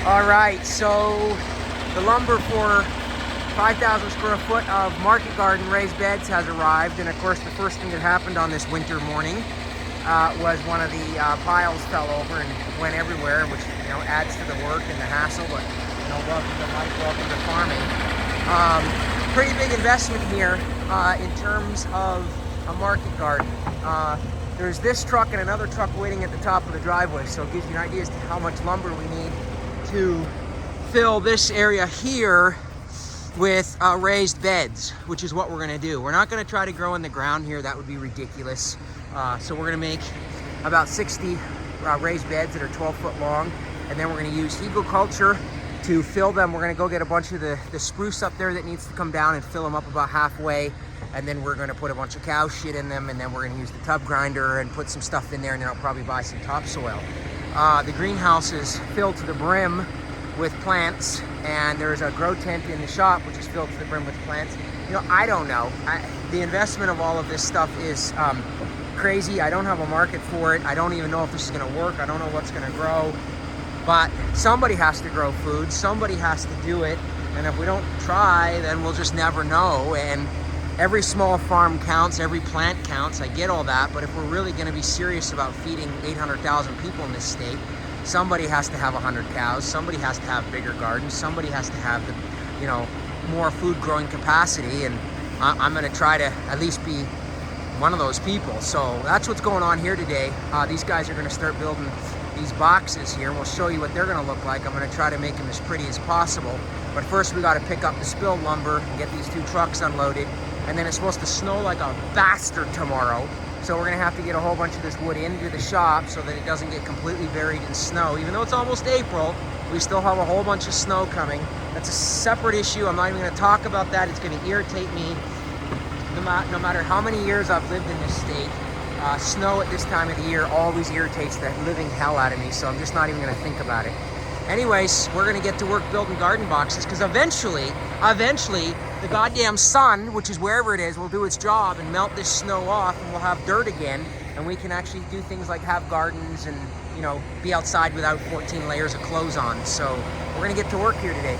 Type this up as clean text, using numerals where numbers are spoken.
All right, so the lumber for 5,000 square foot of market garden raised beds has arrived, and of course the first thing that happened on this winter morning was one of the piles fell over and went everywhere, which adds to the work and the hassle. But welcome to life, welcome to farming. Pretty big investment here in terms of a market garden. There's this truck and another truck waiting at the top of the driveway, so it gives you an idea as to how much lumber we need to fill this area here with raised beds, which is what we're going to do. We're not going to try to grow in the ground here. That would be ridiculous. So we're going to make about 60 raised beds that are 12 foot long, and then we're going to use culture to fill them. We're going to go get a bunch of the spruce up there that needs to come down and fill them up about halfway, and then we're going to put a bunch of cow shit in them, and then we're going to use the tub grinder and put some stuff in there, and then I'll probably buy some topsoil. The greenhouse is filled to the brim with plants, and there's a grow tent in the shop which is filled to the brim with plants. I don't know. The investment of all of this stuff is crazy. I don't have a market for it. I don't even know if this is going to work. I don't know what's going to grow. But somebody has to grow food. Somebody has to do it. And if we don't try, then we'll just never know. And every small farm counts. Every plant counts. I get all that. But if we're really going to be serious about feeding 800,000 people in this state, somebody has to have 100 cows. Somebody has to have bigger gardens. Somebody has to have the, more food growing capacity. And I'm going to try to at least be one of those people. So that's what's going on here today. These guys are going to start building these boxes here. We'll show you what they're going to look like. I'm going to try to make them as pretty as possible. But first we got to pick up the spilled lumber and get these two trucks unloaded. And then it's supposed to snow like a bastard tomorrow. So we're going to have to get a whole bunch of this wood into the shop so that it doesn't get completely buried in snow. Even though it's almost April, we still have a whole bunch of snow coming. That's a separate issue. I'm not even going to talk about that. It's going to irritate me. No matter how many years I've lived in this state, snow at this time of the year always irritates the living hell out of me, so I'm just not even going to think about it. Anyways, we're going to get to work building garden boxes, because eventually, the goddamn sun, which is wherever it is, will do its job and melt this snow off, and we'll have dirt again, and we can actually do things like have gardens and, be outside without 14 layers of clothes on. So we're going to get to work here today.